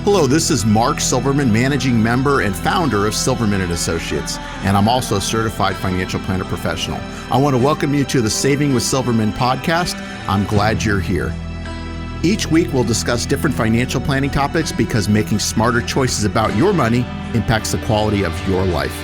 Hello, this is Mark Silverman, managing member and founder of Silverman & Associates, and I'm also a certified financial planner professional. I want to welcome you to the Saving with Silverman podcast. I'm glad you're here. Each week, we'll discuss different financial planning topics because making smarter choices about your money impacts the quality of your life.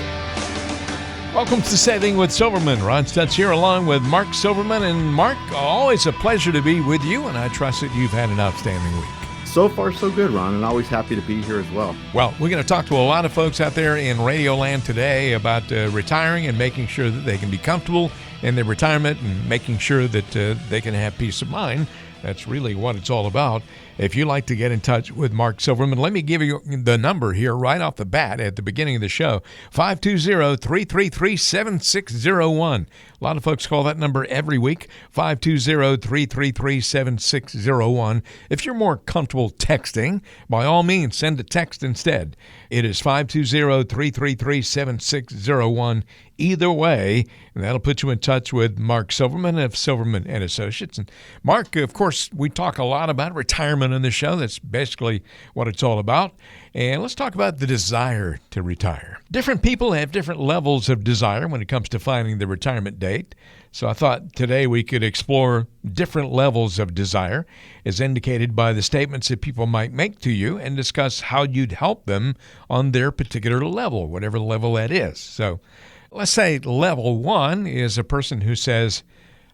Welcome to Saving with Silverman. Ron Stutz here along with Mark Silverman. And Mark, always a pleasure to be with you, and I trust that you've had an outstanding week. So far, so good, Ron, and always happy to be here as well. Well, we're going to talk to a lot of folks out there in radio land today about retiring and making sure that they can be comfortable in their retirement and making sure that they can have peace of mind. That's really what it's all about. If you'd like to get in touch with Mark Silverman, let me give you the number here right off the bat at the beginning of the show, 520-333-7601. A lot of folks call that number every week, 520-333-7601. If you're more comfortable texting, by all means, send a text instead. It is 520-333-7601. Either way, and that'll put you in touch with Mark Silverman of Silverman & Associates. And Mark, of course, we talk a lot about retirement on this show. That's basically what it's all about. And let's talk about the desire to retire. Different people have different levels of desire when it comes to finding the retirement date. So I thought today we could explore different levels of desire as indicated by the statements that people might make to you and discuss how you'd help them on their particular level, whatever level that is. So let's say level one is a person who says,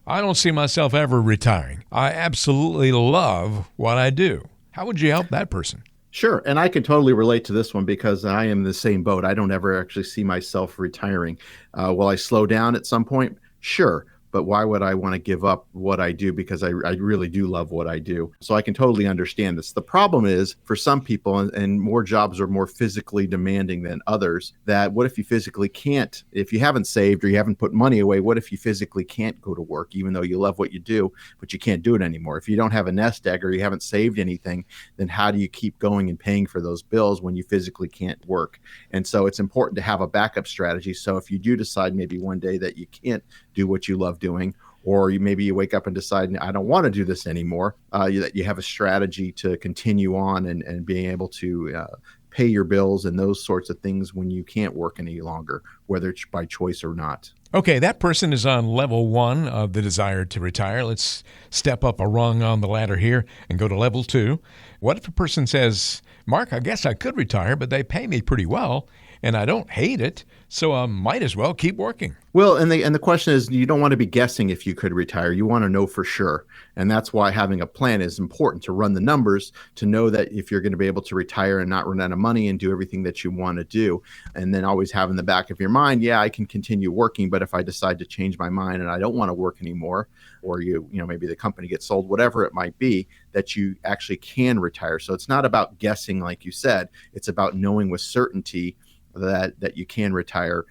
I don't see myself ever retiring. I absolutely love what I do. How would you help that person? Sure. And I can totally relate to this one because I am in the same boat. I don't ever actually see myself retiring. Will I slow down at some point? Sure. But why would I want to give up what I do? Because I really do love what I do. So I can totally understand this. The problem is for some people, and more jobs are more physically demanding than others, that what if you physically can't, if you haven't saved or you haven't put money away, what if you physically can't go to work, even though you love what you do, but you can't do it anymore? If you don't have a nest egg or you haven't saved anything, then how do you keep going and paying for those bills when you physically can't work? And so it's important to have a backup strategy. So if you do decide maybe one day that you can't do what you love doing, or maybe you wake up and decide, I don't want to do this anymore, that you have a strategy to continue on and being able to pay your bills and those sorts of things when you can't work any longer, whether it's by choice or not. Okay, that person is on level one of the desire to retire. Let's step up a rung on the ladder here and go to level two. What if a person says, Mark, I guess I could retire, but they pay me pretty well, and I don't hate it, so I might as well keep working? Well, and the question is, you don't want to be guessing if you could retire. You want to know for sure. And that's why having a plan is important, to run the numbers, to know that if you're going to be able to retire and not run out of money and do everything that you want to do. And then always have in the back of your mind, yeah, I can continue working, but if I decide to change my mind and I don't want to work anymore, or maybe the company gets sold, whatever it might be, that you actually can retire. So it's not about guessing, like you said. It's about knowing with certainty that you can retire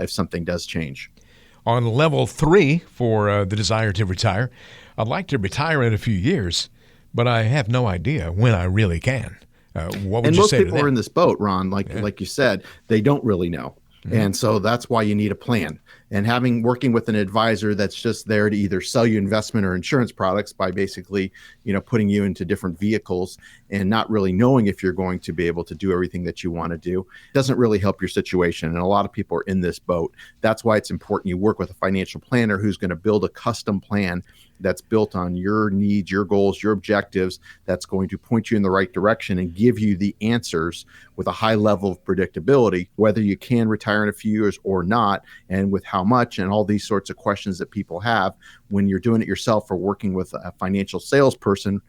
if something does change. On level three for the desire to retire, I'd like to retire in a few years, but I have no idea when I really can. What would you say to that? And most people are in this boat, Ron, like you said, they don't really know. Mm-hmm. And so that's why you need a plan. And working with an advisor that's just there to either sell you investment or insurance products by basically, putting you into different vehicles and not really knowing if you're going to be able to do everything that you want to do doesn't really help your situation. And a lot of people are in this boat. That's why it's important you work with a financial planner who's going to build a custom plan that's built on your needs, your goals, your objectives, that's going to point you in the right direction and give you the answers with a high level of predictability, whether you can retire in a few years or not, and with how much, and all these sorts of questions that people have when you're doing it yourself or working with a financial salesperson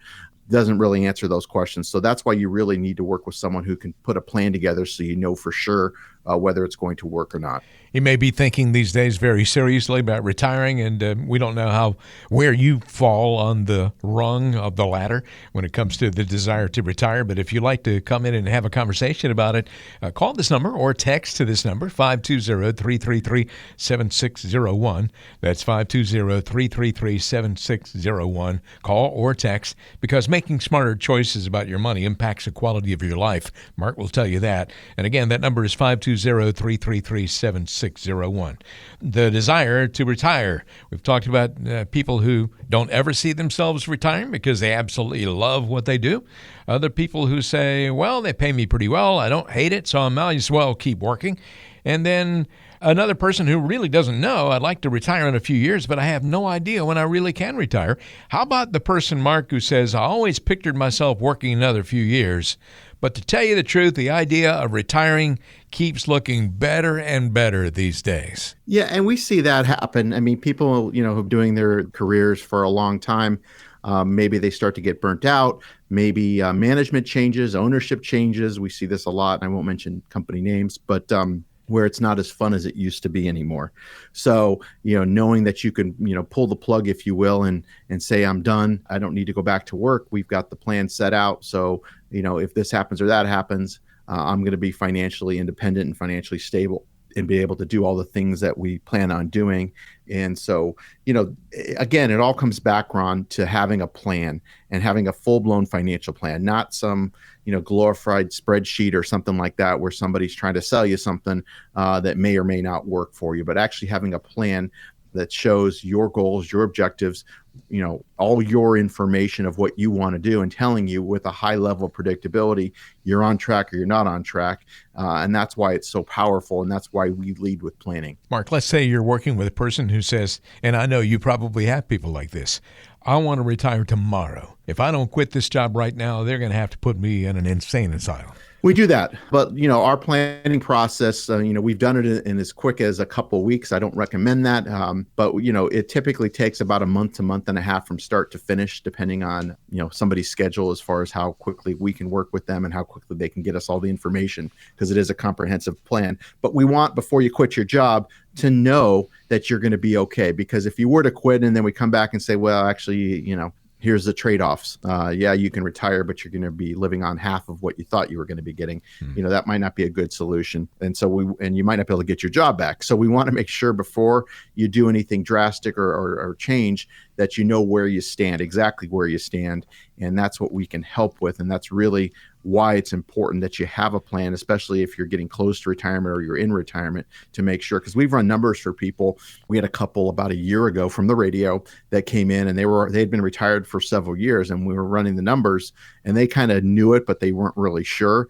doesn't really answer those questions. So that's why you really need to work with someone who can put a plan together so you know for sure whether it's going to work or not. You may be thinking these days very seriously about retiring, and we don't know where you fall on the rung of the ladder when it comes to the desire to retire. But if you'd like to come in and have a conversation about it, call this number or text to this number, 520-333-7601. That's 520-333-7601. Call or text, because making smarter choices about your money impacts the quality of your life. Mark will tell you that. And again, that number is 520-333-7601. 601. The desire to retire. We've talked about people who don't ever see themselves retiring because they absolutely love what they do. Other people who say, well, they pay me pretty well. I don't hate it, so I might as well keep working. And then another person who really doesn't know, I'd like to retire in a few years, but I have no idea when I really can retire. How about the person, Mark, who says, I always pictured myself working another few years, but to tell you the truth, the idea of retiring keeps looking better and better these days. Yeah, and we see that happen. I mean, people, who are doing their careers for a long time, maybe they start to get burnt out. Maybe management changes, ownership changes. We see this a lot. I won't mention company names, but where it's not as fun as it used to be anymore. So, knowing that you can, pull the plug, if you will, and say, I'm done. I don't need to go back to work. We've got the plan set out. So, if this happens or that happens, I'm going to be financially independent and financially stable and be able to do all the things that we plan on doing. And so, again, it all comes back, Ron, to having a plan and having a full-blown financial plan, not some, glorified spreadsheet or something like that where somebody's trying to sell you something that may or may not work for you, but actually having a plan that shows your goals, your objectives, all your information of what you want to do and telling you with a high level of predictability, you're on track or you're not on track. And that's why it's so powerful. And that's why we lead with planning. Mark, let's say you're working with a person who says, and I know you probably have people like this, I want to retire tomorrow. If I don't quit this job right now, they're going to have to put me in an insane asylum. We do that. But, our planning process, we've done it in as quick as a couple of weeks. I don't recommend that. But, it typically takes about a month to month and a half from start to finish, depending on, somebody's schedule as far as how quickly we can work with them and how quickly they can get us all the information, because it is a comprehensive plan. But we want, before you quit your job, to know that you're going to be okay. Because if you were to quit and then we come back and say, well, actually, here's the trade-offs. Yeah, you can retire, but you're going to be living on half of what you thought you were going to be getting. That might not be a good solution. And so you might not be able to get your job back. So we want to make sure before you do anything drastic or change that you know where you stand, exactly where you stand. And that's what we can help with. And that's really why it's important that you have a plan, especially if you're getting close to retirement or you're in retirement, to make sure, because we've run numbers for people. We had a couple about a year ago from the radio that came in and they'd been retired for several years, and we were running the numbers and they kind of knew it, but they weren't really sure.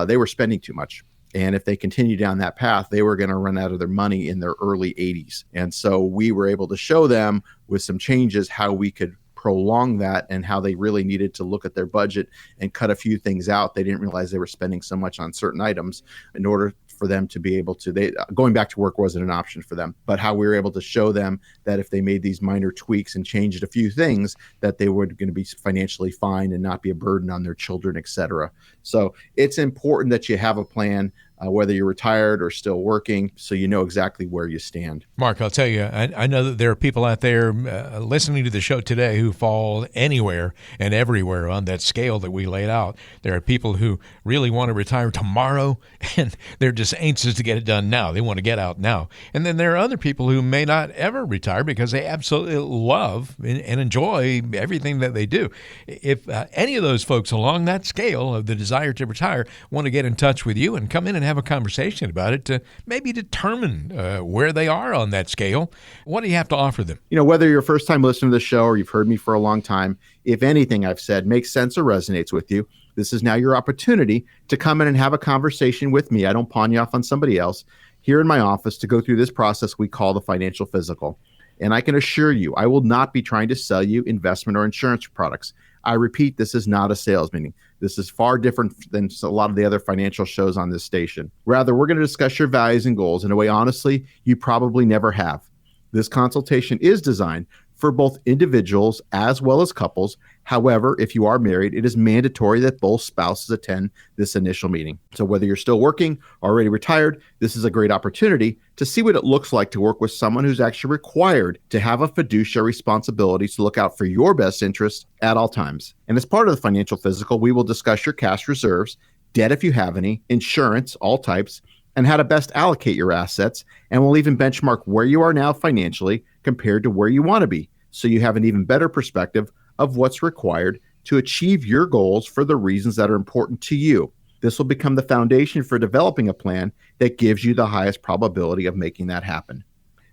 They were spending too much. And if they continue down that path, they were going to run out of their money in their early 80s. And so we were able to show them with some changes how we could prolong that and how they really needed to look at their budget and cut a few things out. They didn't realize they were spending so much on certain items in order for them to be able to, going back to work wasn't an option for them, but how we were able to show them that if they made these minor tweaks and changed a few things, that they were going to be financially fine and not be a burden on their children, et cetera. So it's important that you have a plan, whether you're retired or still working, so you know exactly where you stand. Mark, I'll tell you, I know that there are people out there listening to the show today who fall anywhere and everywhere on that scale that we laid out. There are people who really want to retire tomorrow, and they're just anxious to get it done now. They want to get out now. And then there are other people who may not ever retire because they absolutely love and enjoy everything that they do. If any of those folks along that scale of the desire to retire want to get in touch with you and come in and have a conversation about it to maybe determine where they are on that scale, what do you have to offer them? Whether you're a first-time listener to the show or you've heard me for a long time, if anything I've said makes sense or resonates with you, this is now your opportunity to come in and have a conversation with me. I don't pawn you off on somebody else. Here in my office to go through this process we call the financial physical. And I can assure you, I will not be trying to sell you investment or insurance products. I repeat, this is not a sales meeting. This is far different than a lot of the other financial shows on this station. Rather, we're going to discuss your values and goals in a way, honestly, you probably never have. This consultation is designed for both individuals as well as couples. However, if you are married, it is mandatory that both spouses attend this initial meeting. So whether you're still working, already retired, this is a great opportunity to see what it looks like to work with someone who's actually required to have a fiduciary responsibility to look out for your best interests at all times. And as part of the financial physical, we will discuss your cash reserves, debt if you have any, insurance, all types, and how to best allocate your assets. And we'll even benchmark where you are now financially compared to where you want to be, so you have an even better perspective of what's required to achieve your goals for the reasons that are important to you. This will become the foundation for developing a plan that gives you the highest probability of making that happen.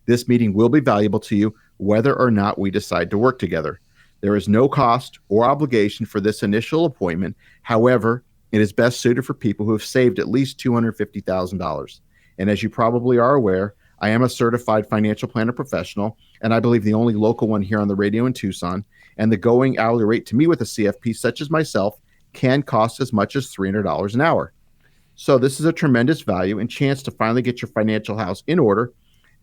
This meeting will be valuable to you whether or not we decide to work together. There is no cost or obligation for this initial appointment. However, it is best suited for people who have saved at least $250,000. And as you probably are aware, I am a certified financial planner professional, and I believe the only local one here on the radio in Tucson. And the going hourly rate to meet with a CFP such as myself can cost as much as $300 an hour. So this is a tremendous value and chance to finally get your financial house in order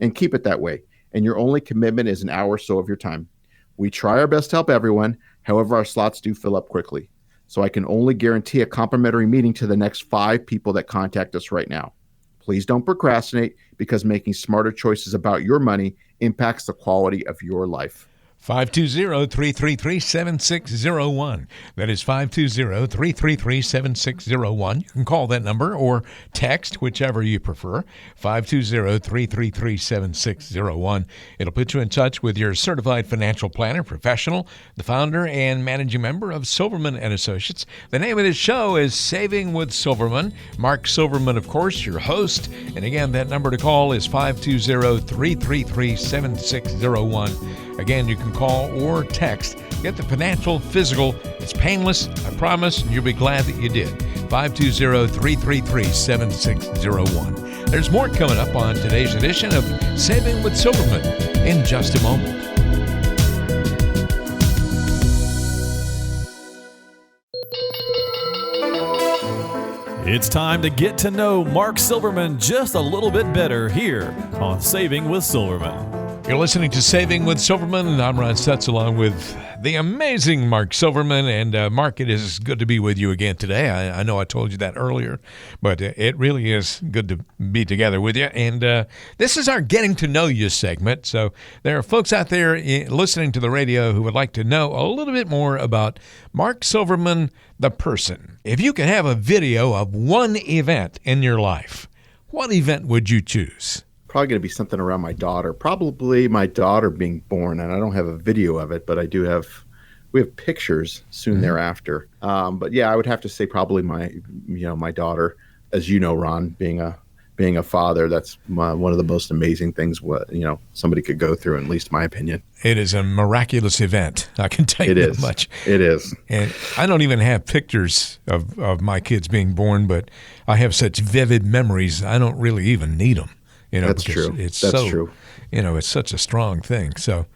and keep it that way. And your only commitment is an hour or so of your time. We try our best to help everyone. However, our slots do fill up quickly. So I can only guarantee a complimentary meeting to the next 5 people that contact us right now. Please don't procrastinate, because making smarter choices about your money impacts the quality of your life. 520-333-7601. That is 520-333-7601. You can call that number or text, whichever you prefer, 520-333-7601. It'll put you in touch with your certified financial planner professional, the founder and managing member of Silverman & Associates. The name of this show is Saving with Silverman. Mark Silverman, of course, your host. And again, that number to call is 520-333-7601. Again, you can call or text. Get the financial physical. It's painless, I promise, and you'll be glad that you did. 520-333-7601. There's more coming up on today's edition of Saving with Silverman in just a moment. It's time to get to know Mark Silverman just a little bit better here on Saving with Silverman. You're listening to Saving with Silverman, and I'm Ron Stutz along with the amazing Mark Silverman. And Mark, it is good to be with you again today. I know I told you that earlier, but it really is good to be together with you. And this is our Getting to Know You segment. So there are folks out there listening to the radio who would like to know a little bit more about Mark Silverman, the person. If you could have a video of one event in your life, what event would you choose? Probably going to be something around my daughter. Probably my daughter being born, and I don't have a video of it, but we have pictures soon thereafter. But yeah, I would have to say probably my daughter. As you know, Ron, being a father, that's one of the most amazing things somebody could go through, in at least my opinion. It is a miraculous event. I can tell you that much. It is. And I don't even have pictures of my kids being born, but I have such vivid memories. I don't really even need them. That's true. That's true. It's such a strong thing. So,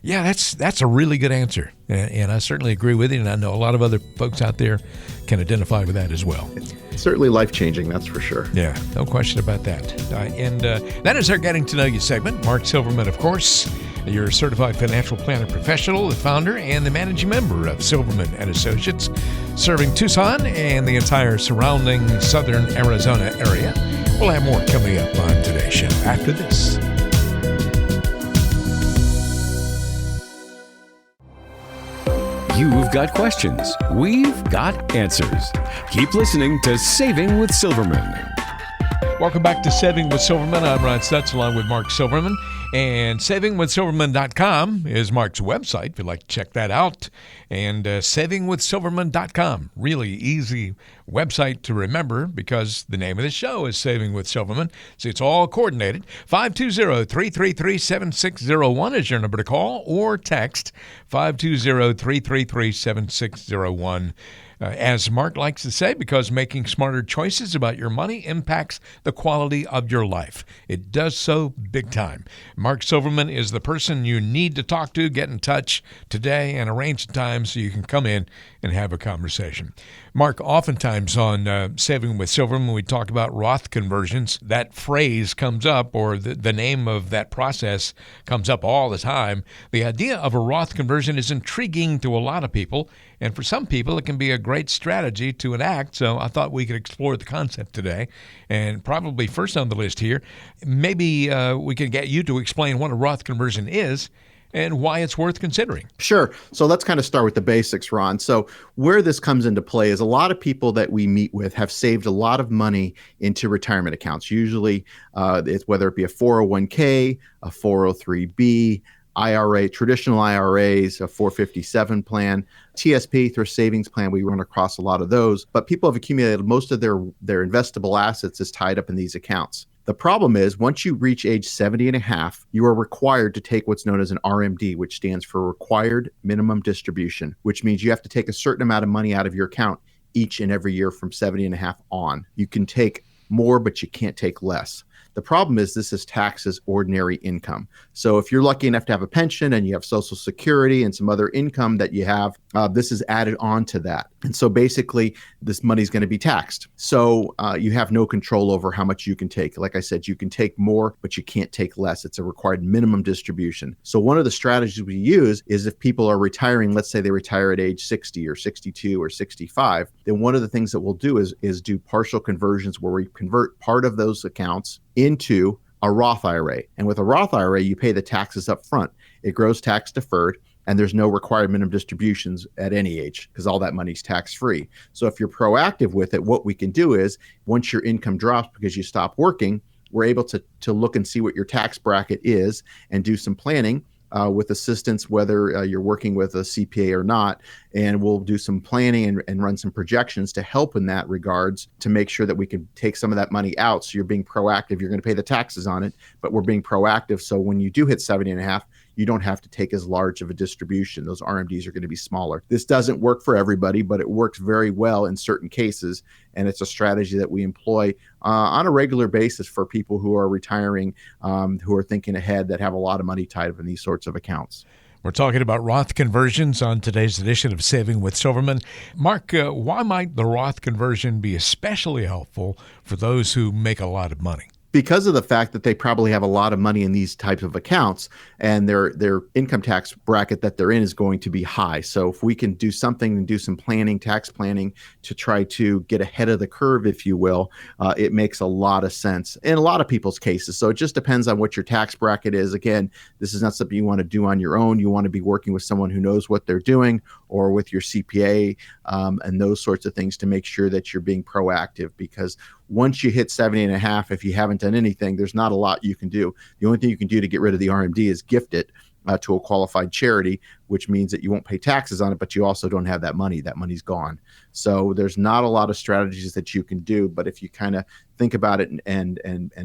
yeah, that's a really good answer. And I certainly agree with you. And I know a lot of other folks out there can identify with that as well. It's certainly life-changing, that's for sure. Yeah, no question about that. And that is our Getting to Know You segment. Mark Silverman, of course, your certified financial planner professional, the founder and the managing member of Silverman & Associates, serving Tucson and the entire surrounding southern Arizona area. We'll have more coming up on today's show after this. You've got questions. We've got answers. Keep listening to Saving with Silverman. Welcome back to Saving with Silverman. I'm Ron Stutz along with Mark Silverman. And savingwithsilverman.com is Mark's website if you'd like to check that out. And savingwithsilverman.com. Really easy website to remember because the name of the show is Saving with Silverman. So it's all coordinated. 520-333-7601 is your number to call or text 520-333-7601. As Mark likes to say, because making smarter choices about your money impacts the quality of your life. It does so big time. Mark Silverman is the person you need to talk to. Get in touch today and arrange a time so you can come in and have a conversation. Mark, oftentimes on Saving with Silverman, when we talk about Roth conversions, that phrase comes up, or the name of that process comes up all the time. The idea of a Roth conversion is intriguing to a lot of people, and for some people, it can be a great strategy to enact. So I thought we could explore the concept today. And probably first on the list here, maybe we can get you to explain what a Roth conversion is and why it's worth considering. Sure. So let's kind of start with the basics, Ron. So where this comes into play is a lot of people that we meet with have saved a lot of money into retirement accounts. Usually, it's whether it be a 401k, a 403b, IRA, traditional IRAs, a 457 plan, TSP, thrift savings plan. We run across a lot of those, but people have accumulated most of their investable assets is tied up in these accounts. The problem is once you reach age 70 and a half, you are required to take what's known as an RMD, which stands for required minimum distribution, which means you have to take a certain amount of money out of your account each and every year from 70 and a half on. You can take more, but you can't take less. The problem is this is taxed as ordinary income. So if you're lucky enough to have a pension and you have Social Security and some other income that you have, this is added on to that. And so basically, this money is going to be taxed. So you have no control over how much you can take. Like I said, you can take more, but you can't take less. It's a required minimum distribution. So one of the strategies we use is if people are retiring, let's say they retire at age 60 or 62 or 65, then one of the things that we'll do is do partial conversions where we convert part of those accounts into a Roth IRA. And with a Roth IRA, you pay the taxes up front. It grows tax deferred, and there's no required minimum distributions at any age because all that money's tax free. So if you're proactive with it, what we can do is once your income drops because you stop working, we're able to look and see what your tax bracket is and do some planning with assistance, whether you're working with a CPA or not. And we'll do some planning and run some projections to help in that regards to make sure that we can take some of that money out. So you're being proactive. You're going to pay the taxes on it, but we're being proactive. So when you do hit 70 and a half, you don't have to take as large of a distribution. Those RMDs are going to be smaller. This doesn't work for everybody, but it works very well in certain cases. And it's a strategy that we employ on a regular basis for people who are retiring, who are thinking ahead, that have a lot of money tied up in these sorts of accounts. We're talking about Roth conversions on today's edition of Saving with Silverman. Mark, why might the Roth conversion be especially helpful for those who make a lot of money? Because of the fact that they probably have a lot of money in these types of accounts, and their income tax bracket that they're in is going to be high. So if we can do something and do some planning, tax planning, to try to get ahead of the curve, if you will, it makes a lot of sense in a lot of people's cases. So it just depends on what your tax bracket is. Again, this is not something you want to do on your own. You want to be working with someone who knows what they're doing, or with your CPA, and those sorts of things to make sure that you're being proactive. Because once you hit 70 and a half, if you haven't done anything, there's not a lot you can do. The only thing you can do to get rid of the RMD is gift it to a qualified charity, which means that you won't pay taxes on it, but you also don't have that money. That money's gone. So there's not a lot of strategies that you can do. But if you kind of think about it and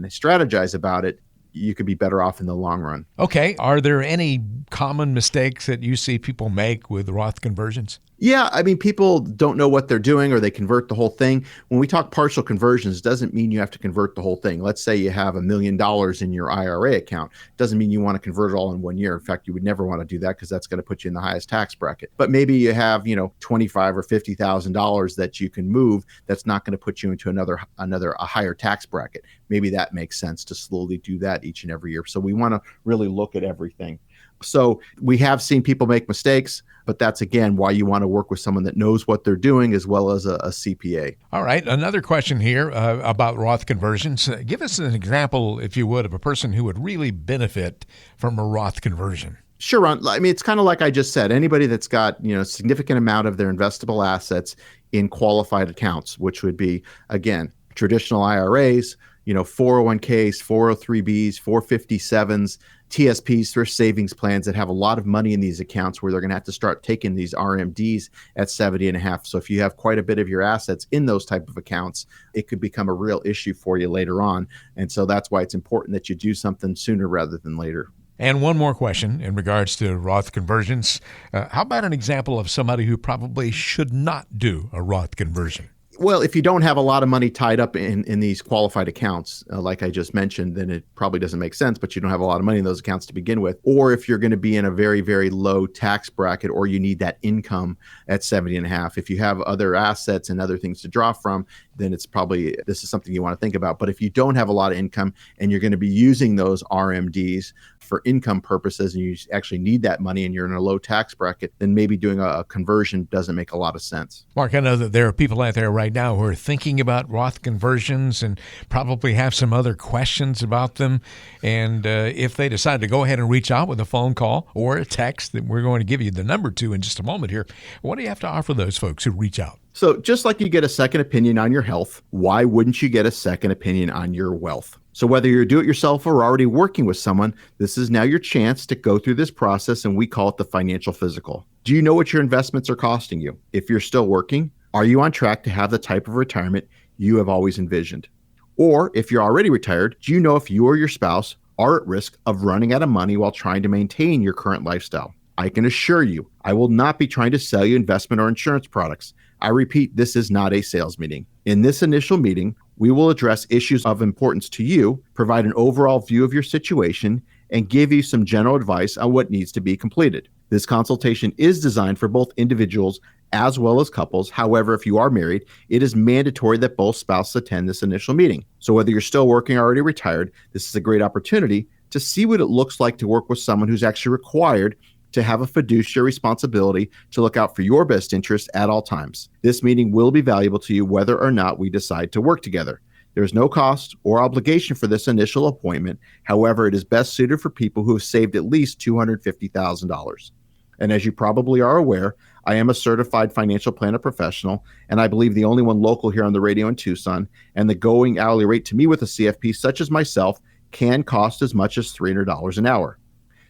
strategize about it, you could be better off in the long run. Okay. Are there any common mistakes that you see people make with Roth conversions? Yeah, I mean, people don't know what they're doing, or they convert the whole thing. When we talk partial conversions, it doesn't mean you have to convert the whole thing. Let's say you have $1 million in your IRA account. It doesn't mean you want to convert it all in 1 year. In fact, you would never want to do that because that's going to put you in the highest tax bracket. But maybe you have, $25,000 or $50,000 that you can move. That's not going to put you into a higher tax bracket. Maybe that makes sense to slowly do that each and every year. So we want to really look at everything. So we have seen people make mistakes, but that's, again, why you want to work with someone that knows what they're doing, as well as a CPA. All right. Another question here about Roth conversions. Give us an example, if you would, of a person who would really benefit from a Roth conversion. Sure, Ron. I mean, it's kind of like I just said. Anybody that's got, a significant amount of their investable assets in qualified accounts, which would be, again, traditional IRAs, 401ks, 403bs, 457s, TSPs, thrift savings plans that have a lot of money in these accounts, where they're going to have to start taking these RMDs at 70 and a half. So if you have quite a bit of your assets in those type of accounts, it could become a real issue for you later on. And so that's why it's important that you do something sooner rather than later. And one more question in regards to Roth conversions. How about an example of somebody who probably should not do a Roth conversion? Well, if you don't have a lot of money tied up in these qualified accounts, like I just mentioned, then it probably doesn't make sense, but you don't have a lot of money in those accounts to begin with. Or if you're going to be in a very, very low tax bracket, or you need that income at 70 and a half. If you have other assets and other things to draw from, then it's probably, this is something you want to think about. But if you don't have a lot of income and you're going to be using those RMDs for income purposes, and you actually need that money and you're in a low tax bracket, then maybe doing a conversion doesn't make a lot of sense. Mark, I know that there are people out there right now who are thinking about Roth conversions and probably have some other questions about them. And if they decide to go ahead and reach out with a phone call or a text, that we're going to give you the number to in just a moment here, what do you have to offer those folks who reach out? So just like you get a second opinion on your health, why wouldn't you get a second opinion on your wealth? So whether you're do-it-yourself or already working with someone, this is now your chance to go through this process, and we call it the financial physical. Do you know what your investments are costing you? If you're still working, are you on track to have the type of retirement you have always envisioned? Or if you're already retired, do you know if you or your spouse are at risk of running out of money while trying to maintain your current lifestyle? I can assure you, I will not be trying to sell you investment or insurance products. I repeat, this is not a sales meeting. In this initial meeting, we will address issues of importance to you, provide an overall view of your situation, and give you some general advice on what needs to be completed. This consultation is designed for both individuals as well as couples. However, if you are married, it is mandatory that both spouses attend this initial meeting. So whether you're still working or already retired, this is a great opportunity to see what it looks like to work with someone who's actually required to have a fiduciary responsibility to look out for your best interest at all times. This meeting will be valuable to you whether or not we decide to work together. There is no cost or obligation for this initial appointment. However, it is best suited for people who have saved at least $250,000. And as you probably are aware, I am a certified financial planner professional, and I believe the only one local here on the radio in Tucson, and the going hourly rate to me with a CFP such as myself can cost as much as $300 an hour.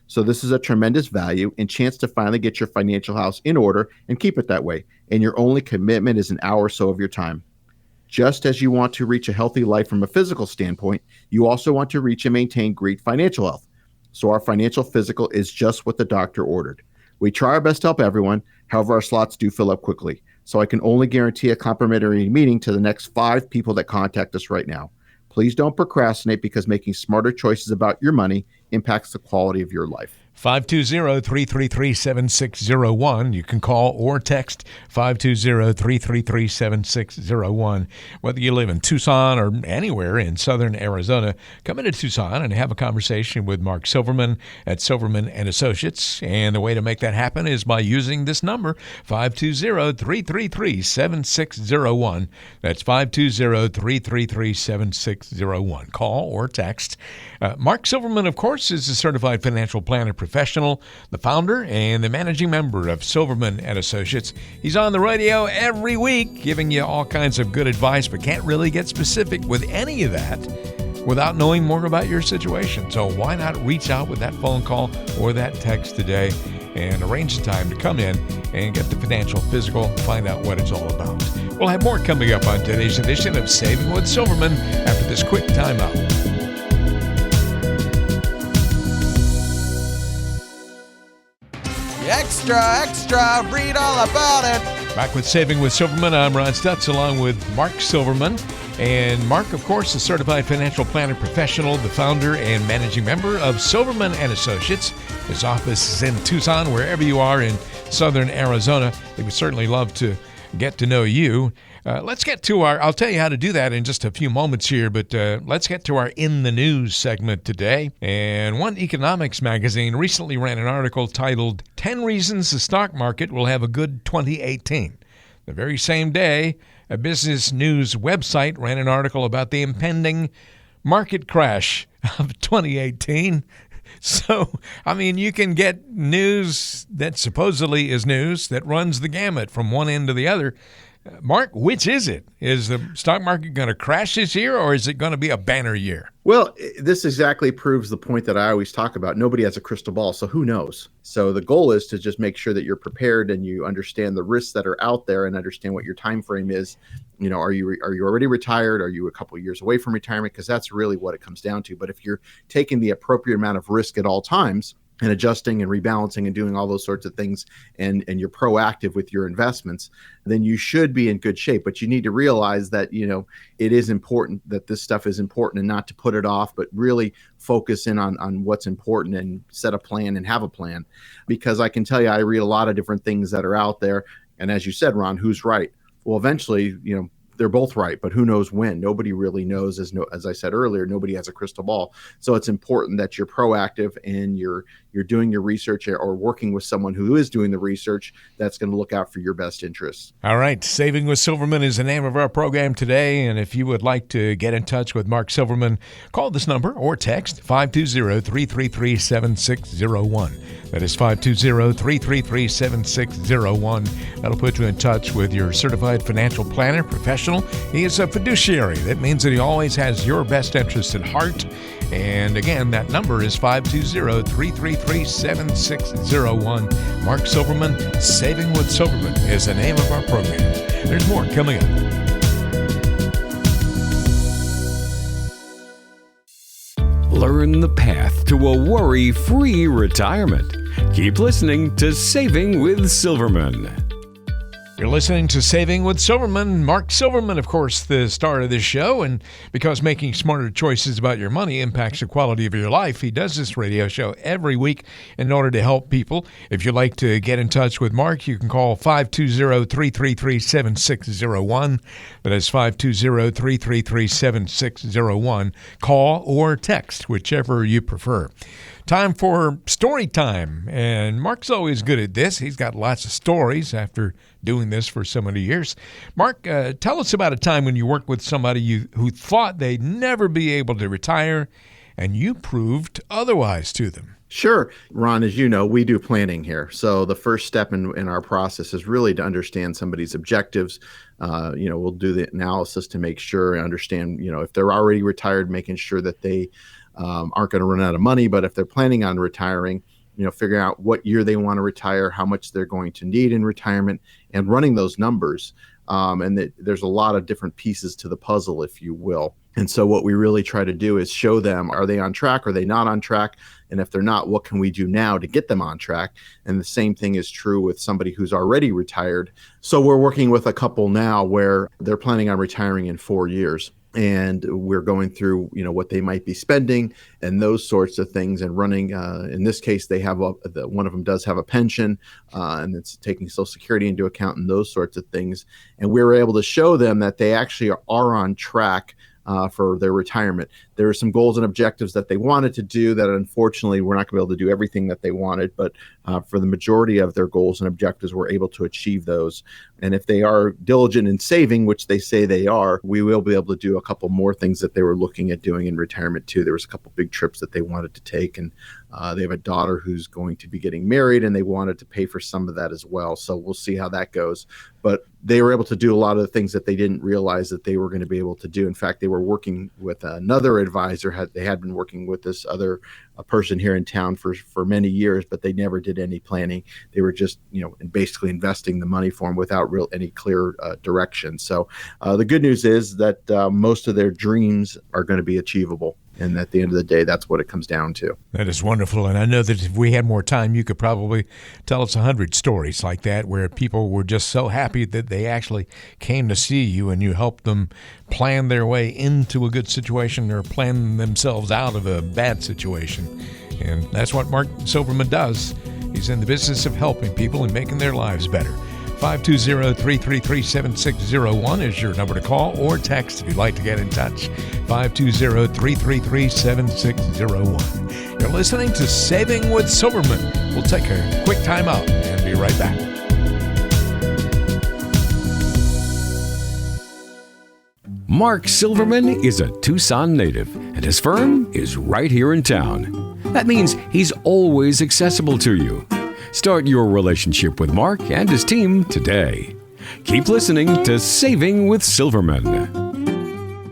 So this is a tremendous value and chance to finally get your financial house in order and keep it that way. And your only commitment is an hour or so of your time. Just as you want to reach a healthy life from a physical standpoint, you also want to reach and maintain great financial health. So our financial physical is just what the doctor ordered. We try our best to help everyone. However, our slots do fill up quickly. So I can only guarantee a complimentary meeting to the next 5 people that contact us right now. Please don't procrastinate, because making smarter choices about your money impacts the quality of your life. 520-333-7601. You can call or text 520-333-7601. Whether you live in Tucson or anywhere in southern Arizona, come into Tucson and have a conversation with Mark Silverman at Silverman and Associates. And the way to make that happen is by using this number, 520-333-7601. That's 520-333-7601. Call or text. Mark Silverman, of course, is a certified financial planner professional, the founder and the managing member of Silverman and Associates. He's on the radio every week giving you all kinds of good advice, but can't really get specific with any of that without knowing more about your situation. So why not reach out with that phone call or that text today and arrange a time to come in and get the financial physical, find out what it's all about. We'll have more coming up on today's edition of Saving with Silverman after this quick timeout. Extra, read all about it. Back with Saving with Silverman, I'm Ron Stutz along with Mark Silverman. And Mark, of course, is a certified financial planner professional, the founder and managing member of Silverman and Associates. His office is in Tucson, wherever you are in southern Arizona. They would certainly love to get to know you. Let's get to I'll tell you how to do that in just a few moments here, but let's get to our In the News segment today. And One Economics magazine recently ran an article titled 10 Reasons the Stock Market Will Have a Good 2018. The very same day, a business news website ran an article about the impending market crash of 2018. So, I mean, you can get news that supposedly is news that runs the gamut from one end to the other. Mark, which is it? Is the stock market going to crash this year, or is it going to be a banner year? Well, this exactly proves the point that I always talk about. Nobody has a crystal ball, so who knows? So the goal is to just make sure that you're prepared and you understand the risks that are out there and understand what your time frame is. You know, are you already retired? Are you a couple of years away from retirement? Because that's really what it comes down to. But if you're taking the appropriate amount of risk at all times and adjusting and rebalancing and doing all those sorts of things, and you're proactive with your investments, then you should be in good shape. But you need to realize that, you know, it is important that this stuff is important, and not to put it off, but really focus in on what's important and set a plan and have a plan. Because I can tell you, I read a lot of different things that are out there. And as you said, Ron, who's right? Well, eventually, you know, they're both right, but who knows when? Nobody really knows. As I said earlier, nobody has a crystal ball. So it's important that you're proactive and you're doing your research, or working with someone who is doing the research that's going to look out for your best interests. All right. Saving with Silverman is the name of our program today. And if you would like to get in touch with Mark Silverman, call this number or text 520-333-7601. That is 520-333-7601. That'll put you in touch with your certified financial planner, professional professional. He is a fiduciary. That means that he always has your best interest at heart. And again, that number is 520-333-7601. Mark Silverman, Saving with Silverman is the name of our program. There's more coming up. Learn the path to a worry-free retirement. Keep listening to Saving with Silverman. You're listening to Saving with Silverman. Mark Silverman, of course, the star of this show. And because making smarter choices about your money impacts the quality of your life, he does this radio show every week in order to help people. If you'd like to get in touch with Mark, you can call 520-333-7601. That is 520-333-7601. Call or text, whichever you prefer. Time for story time. And Mark's always good at this. He's got lots of stories after doing this for so many years. Mark, tell us about a time when you worked with somebody who thought they'd never be able to retire, and you proved otherwise to them. Sure. Ron, as you know, we do planning here. So the first step in our process is really to understand somebody's objectives. We'll do the analysis to make sure and understand, if they're already retired, making sure that they aren't going to run out of money. But if they're planning on retiring, figuring out what year they want to retire, how much they're going to need in retirement, and running those numbers. There's a lot of different pieces to the puzzle, if you will. And so what we really try to do is show them, are they on track? Are they not on track? And if they're not, what can we do now to get them on track? And the same thing is true with somebody who's already retired. So we're working with a couple now where they're planning on retiring in 4 years. And we're going through, what they might be spending and those sorts of things, and running. In this case, they have one of them does have a pension, and it's taking Social Security into account and those sorts of things. And we were able to show them that they actually are on track for their retirement. There are some goals and objectives that they wanted to do that unfortunately we're not going to be able to do everything that they wanted, but for the majority of their goals and objectives, we're able to achieve those. And if they are diligent in saving, which they say they are, we will be able to do a couple more things that they were looking at doing in retirement too. There was a couple big trips that they wanted to take, and they have a daughter who's going to be getting married, and they wanted to pay for some of that as well. So we'll see how that goes. But they were able to do a lot of the things that they didn't realize that they were going to be able to do. In fact, they were working with another advisor. They had been working with this other person here in town for many years, but they never did any planning. They were just, basically investing the money for them without any clear direction. So the good news is that most of their dreams are going to be achievable. And at the end of the day, that's what it comes down to. That is wonderful. And I know that if we had more time, you could probably tell us 100 stories like that where people were just so happy that they actually came to see you and you helped them plan their way into a good situation or plan themselves out of a bad situation. And that's what Mark Silverman does. He's in the business of helping people and making their lives better. 520-333-7601 is your number to call or text if you'd like to get in touch. 520-333-7601. You're listening to Saving with Silverman. We'll take a quick time out and be right back. Mark Silverman is a Tucson native, and his firm is right here in town. That means he's always accessible to you. Start your relationship with Mark and his team today. Keep listening to Saving with Silverman.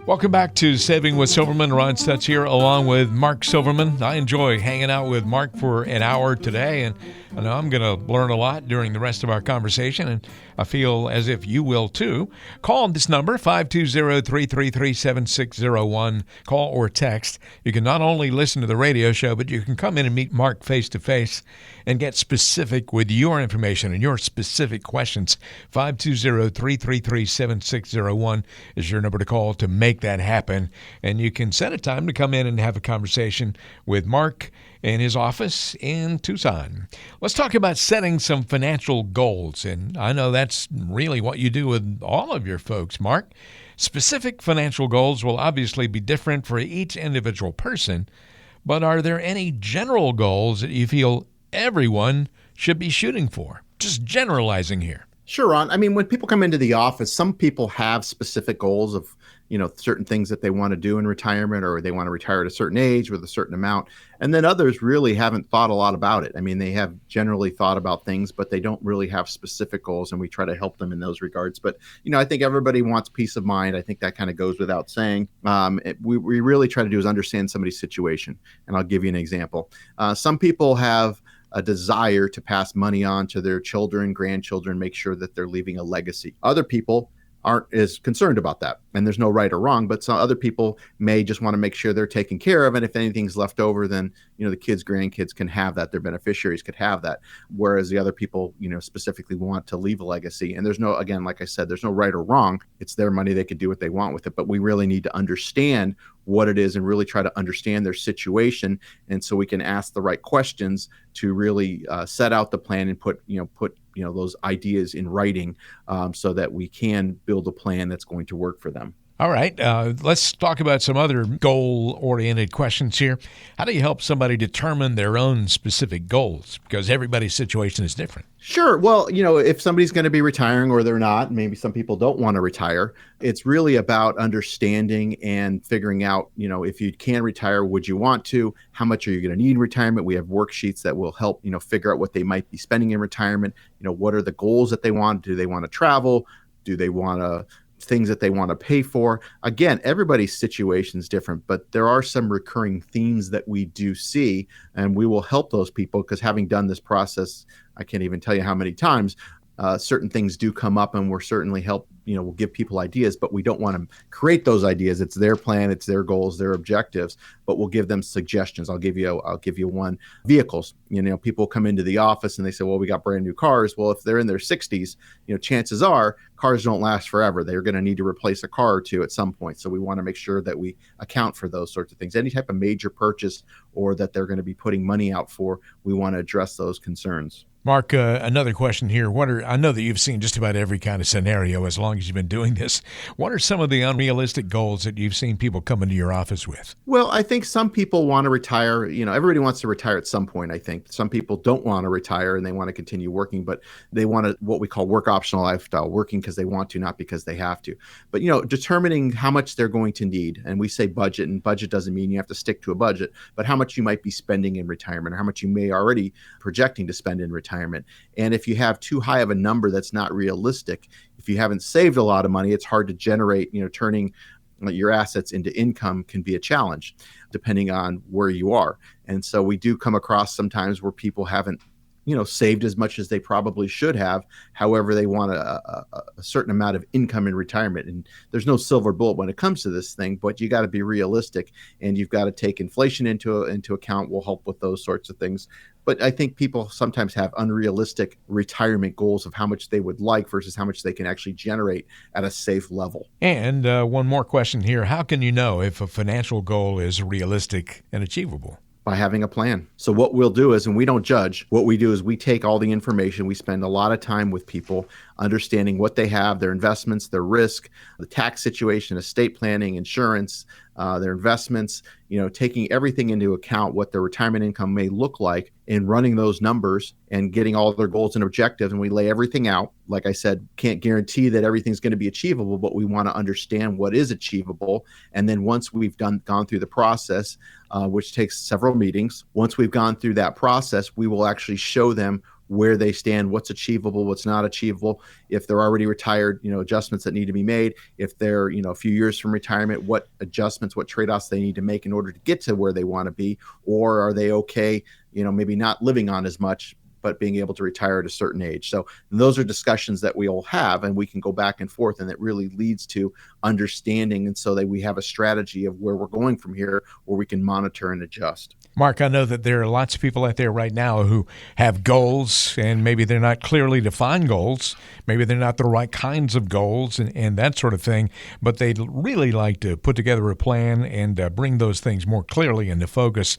Welcome back to Saving with Silverman. Ron Stutz here along with Mark Silverman. I enjoy hanging out with Mark for an hour today, and I know I'm going to learn a lot during the rest of our conversation, and I feel as if you will too. Call this number, 520-333-7601. Call or text. You can not only listen to the radio show, but you can come in and meet Mark face-to-face and get specific with your information and your specific questions. 520-333-7601 is your number to call to make that happen. And you can set a time to come in and have a conversation with Mark in his office in Tucson. Let's talk about setting some financial goals. And I know that's really what you do with all of your folks, Mark. Specific financial goals will obviously be different for each individual person, but are there any general goals that you feel everyone should be shooting for? Just generalizing here. Sure, Ron. I mean, when people come into the office, some people have specific goals of, certain things that they want to do in retirement, or they want to retire at a certain age with a certain amount. And then others really haven't thought a lot about it. I mean, they have generally thought about things, but they don't really have specific goals. And we try to help them in those regards. But, I think everybody wants peace of mind. I think that kind of goes without saying. We really try to do is understand somebody's situation. And I'll give you an example. Some people have a desire to pass money on to their children, grandchildren, make sure that they're leaving a legacy. Other people aren't as concerned about that. And there's no right or wrong, but some other people may just want to make sure they're taken care of. And if anything's left over, then, the kids, grandkids can have that. Their beneficiaries could have that. Whereas the other people, specifically want to leave a legacy. And there's no, again, like I said, there's no right or wrong. It's their money. They could do what they want with it. But we really need to understand what it is and really try to understand their situation. And so we can ask the right questions to really set out the plan and put those ideas in writing, so that we can build a plan that's going to work for them. All right. Let's talk about some other goal-oriented questions here. How do you help somebody determine their own specific goals? Because everybody's situation is different. Sure. Well, if somebody's going to be retiring or they're not, maybe some people don't want to retire. It's really about understanding and figuring out, if you can retire, would you want to? How much are you going to need in retirement? We have worksheets that will help, figure out what they might be spending in retirement. What are the goals that they want? Do they want to travel? Do they want to things that they want to pay for? Again, everybody's situation is different, but there are some recurring themes that we do see, and we will help those people because having done this process, I can't even tell you how many times, certain things do come up, and we're certainly help, we'll give people ideas, but we don't want to create those ideas. It's their plan, it's their goals, their objectives, but we'll give them suggestions. I'll give you one. Vehicles. People come into the office and they say, well, we got brand new cars. Well, if they're in their 60s, chances are cars don't last forever. They're going to need to replace a car or two at some point. So we want to make sure that we account for those sorts of things. Any type of major purchase or that they're going to be putting money out for, we want to address those concerns. Mark, another question here. I know that you've seen just about every kind of scenario as long as you've been doing this. What are some of the unrealistic goals that you've seen people come into your office with? Well, I think some people want to retire. Everybody wants to retire at some point, I think. Some people don't want to retire and they want to continue working, but they want to, what we call work optional lifestyle, working because they want to, not because they have to. But, determining how much they're going to need. And we say budget, and budget doesn't mean you have to stick to a budget, but how much you might be spending in retirement, or how much you may already projecting to spend in retirement. And if you have too high of a number that's not realistic, if you haven't saved a lot of money, it's hard to generate, turning your assets into income can be a challenge depending on where you are. And so we do come across sometimes where people haven't, saved as much as they probably should have. However, they want a certain amount of income in retirement. And there's no silver bullet when it comes to this thing, but you got to be realistic, and you've got to take inflation into account. Will help with those sorts of things. But I think people sometimes have unrealistic retirement goals of how much they would like versus how much they can actually generate at a safe level. And one more question here. How can you know if a financial goal is realistic and achievable? By having a plan. So what we'll do is, and we don't judge, what we do is we take all the information. We spend a lot of time with people understanding what they have, their investments, their risk, the tax situation, estate planning, insurance, their investments, taking everything into account, what their retirement income may look like, and running those numbers and getting all of their goals and objectives. And we lay everything out. Like I said, can't guarantee that everything's going to be achievable, but we want to understand what is achievable. And then once we've gone through the process, which takes several meetings, once we've gone through that process, we will actually show them where they stand, what's achievable, what's not achievable. If they're already retired, adjustments that need to be made. If they're, a few years from retirement, what adjustments, what trade-offs they need to make in order to get to where they want to be. Or are they okay, maybe not living on as much, but being able to retire at a certain age. So those are discussions that we all have, and we can go back and forth, and it really leads to understanding, and so that we have a strategy of where we're going from here, where we can monitor and adjust. Mark, I know that there are lots of people out there right now who have goals, and maybe they're not clearly defined goals. Maybe they're not the right kinds of goals and that sort of thing, but they'd really like to put together a plan and bring those things more clearly into focus.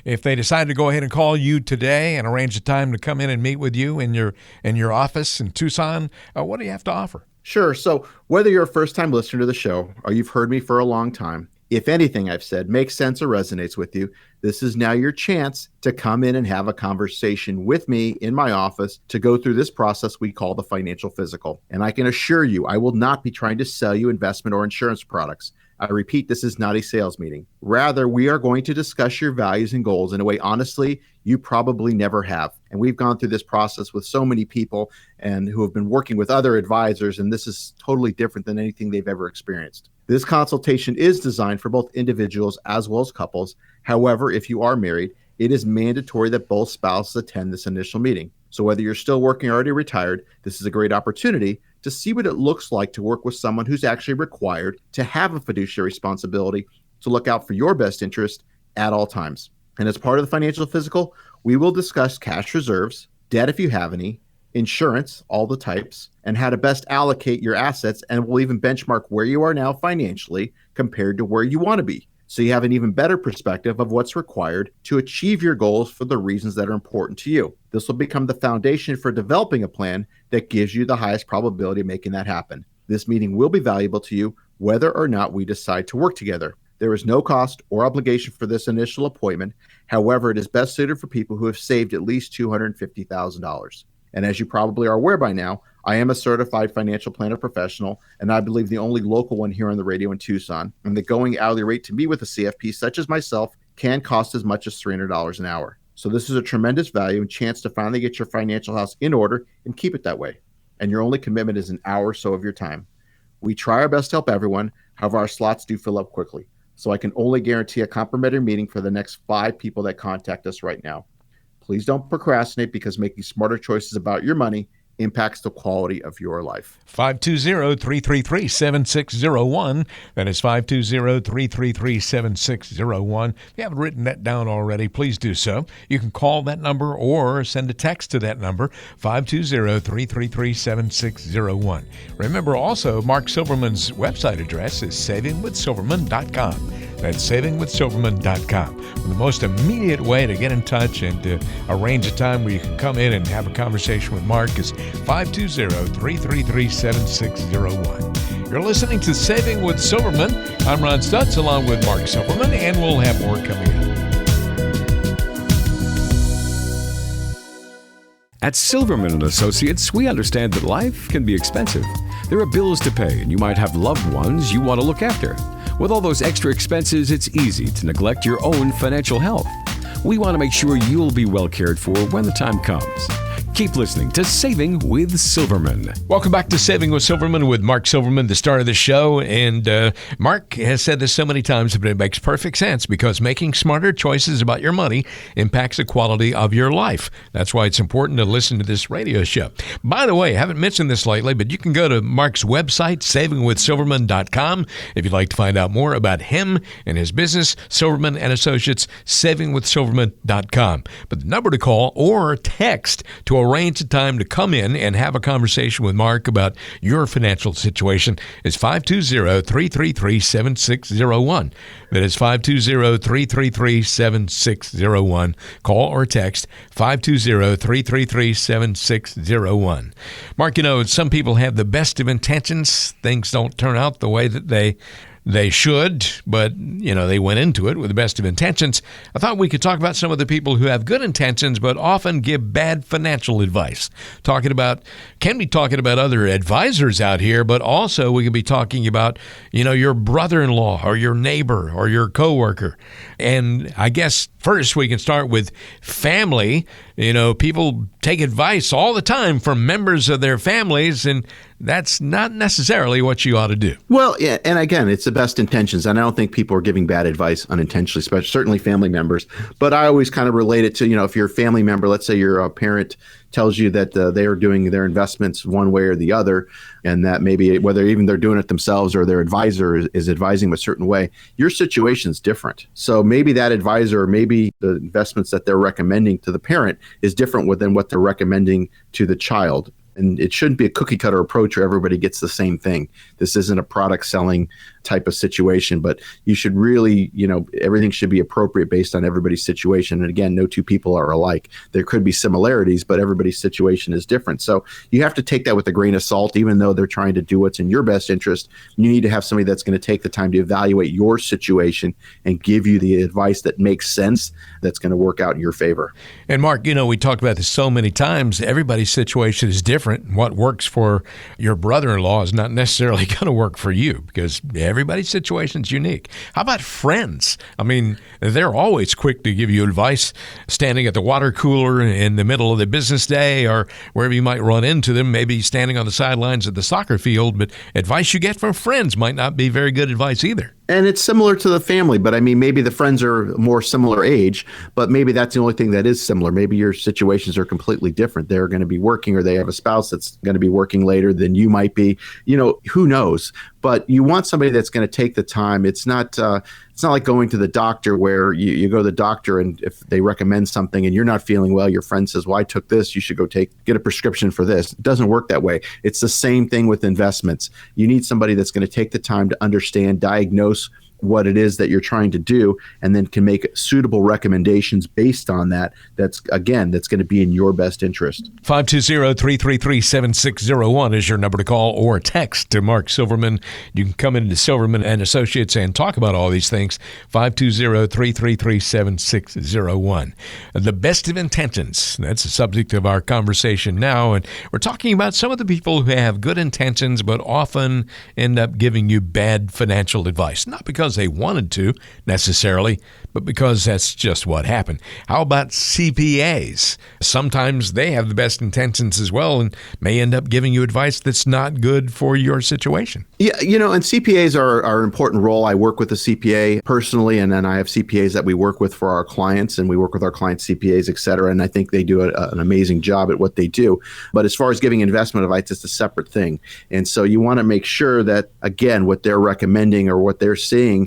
If they decide to go ahead and call you today and arrange a time to come in and meet with you in your office in Tucson, what do you have to offer? Sure. So whether you're a first-time listener to the show or you've heard me for a long time, If anything I've said makes sense or resonates with you, this is now your chance to come in and have a conversation with me in my office to go through this process we call the financial physical. And I can assure you, I will not be trying to sell you investment or insurance products. I repeat, this is not a sales meeting. Rather, we are going to discuss your values and goals in a way, honestly, you probably never have. And we've gone through this process with so many people and who have been working with other advisors, and this is totally different than anything they've ever experienced. This consultation is designed for both individuals as well as couples. However, if you are married, it is mandatory that both spouses attend this initial meeting. So whether you're still working or already retired, this is a great opportunity to see what it looks like to work with someone who's actually required to have a fiduciary responsibility to look out for your best interest at all times. And as part of the financial physical, we will discuss cash reserves, debt if you have any, insurance, all the types, and how to best allocate your assets. And we'll even benchmark where you are now financially compared to where you want to be, so you have an even better perspective of what's required to achieve your goals for the reasons that are important to you. This will become the foundation for developing a plan that gives you the highest probability of making that happen. This meeting will be valuable to you whether or not we decide to work together. There is no cost or obligation for this initial appointment. However, it is best suited for people who have saved at least $250,000. And as you probably are aware by now, I am a certified financial planner professional, and I believe the only local one here on the radio in Tucson. And the going hourly rate to meet with a CFP such as myself can cost as much as $300 an hour. So this is a tremendous value and chance to finally get your financial house in order and keep it that way. And your only commitment is an hour or so of your time. We try our best to help everyone. However, our slots do fill up quickly. So I can only guarantee a complimentary meeting for the next 5 people that contact us right now. Please don't procrastinate, because making smarter choices about your money impacts the quality of your life. 520-333-7601. That is 520-333-7601. If you haven't written that down already, please do so. You can call that number or send a text to that number, 520-333-7601. Remember also, Mark Silverman's website address is savingwithsilverman.com. That's savingwithsilverman.com. The most immediate way to get in touch and to arrange a time where you can come in and have a conversation with Mark is 520-333-7601. You're listening to Saving with Silverman. I'm Ron Stutz along with Mark Silverman, and we'll have more coming up. At Silverman & Associates, we understand that life can be expensive. There are bills to pay, and you might have loved ones you want to look after. With all those extra expenses, it's easy to neglect your own financial health. We want to make sure you'll be well cared for when the time comes. Keep listening to Saving with Silverman. Welcome back to Saving with Silverman with Mark Silverman, the star of the show. And Mark has said this so many times, but it makes perfect sense, because making smarter choices about your money impacts the quality of your life. That's why it's important to listen to this radio show. By the way, I haven't mentioned this lately, but you can go to Mark's website, savingwithsilverman.com, if you'd like to find out more about him and his business, Silverman & Associates, savingwithsilverman.com. But the number to call or text to arrange a time to come in and have a conversation with Mark about your financial situation is 520-333-7601. That is 520-333-7601. Call or text 520-333-7601. Mark, you know, some people have the best of intentions. Things don't turn out the way that they should, but, you know, they went into it with the best of intentions. I thought we could talk about some of the people who have good intentions but often give bad financial advice. Can be talking about other advisors out here, but also we could be talking about, you know, your brother-in-law or your neighbor or your coworker. And I guess first we can start with family. You know, people take advice all the time from members of their families, and that's not necessarily what you ought to do. Well, yeah, and again, it's the best intentions, and I don't think people are giving bad advice unintentionally, especially certainly family members. But I always kind of relate it to, you know, if you're a family member, let's say your parent tells you that they are doing their investments one way or the other, and that maybe whether even they're doing it themselves or their advisor is advising them a certain way, your situation's different. So maybe that advisor, or maybe the investments that they're recommending to the parent is different than what they're recommending to the child. And it shouldn't be a cookie cutter approach where everybody gets the same thing. This isn't a product selling type of situation. But you should really, everything should be appropriate based on everybody's situation. And again, no two people are alike. There could be similarities, but everybody's situation is different. So you have to take that with a grain of salt. Even though they're trying to do what's in your best interest, you need to have somebody that's going to take the time to evaluate your situation and give you the advice that makes sense, that's going to work out in your favor. And Mark, we talked about this so many times. Everybody's situation is different. What works for your brother-in-law is not necessarily going to work for you, because everybody's situation is unique. How about friends? I mean, they're always quick to give you advice, standing at the water cooler in the middle of the business day or wherever you might run into them, maybe standing on the sidelines at the soccer field. But advice you get from friends might not be very good advice either. And it's similar to the family, but I mean, maybe the friends are more similar age, but maybe that's the only thing that is similar. Maybe your situations are completely different. They're going to be working, or they have a spouse that's going to be working later than you might be. Who knows? But you want somebody that's going to take the time. It's not like going to the doctor where you go to the doctor, and if they recommend something and you're not feeling well, your friend says, well, I took this, you should go get a prescription for this. It doesn't work that way. It's the same thing with investments. You need somebody that's going to take the time to understand, diagnose what it is that you're trying to do, and then can make suitable recommendations based on that. That's going to be in your best interest. 520-333-7601 is your number to call or text to Mark Silverman. You can come into Silverman and Associates and talk about all these things. 520-333-7601. The best of intentions. That's the subject of our conversation now. And we're talking about some of the people who have good intentions, but often end up giving you bad financial advice. Not because they wanted to necessarily, but because that's just what happened. How about CPAs? Sometimes they have the best intentions as well and may end up giving you advice that's not good for your situation. Yeah, and CPAs are an important role. I work with a CPA personally, and then I have CPAs that we work with for our clients, and we work with our clients' CPAs, et cetera. And I think they do an amazing job at what they do. But as far as giving investment advice, it's a separate thing. And so you want to make sure that, again, what they're recommending or what they're seeing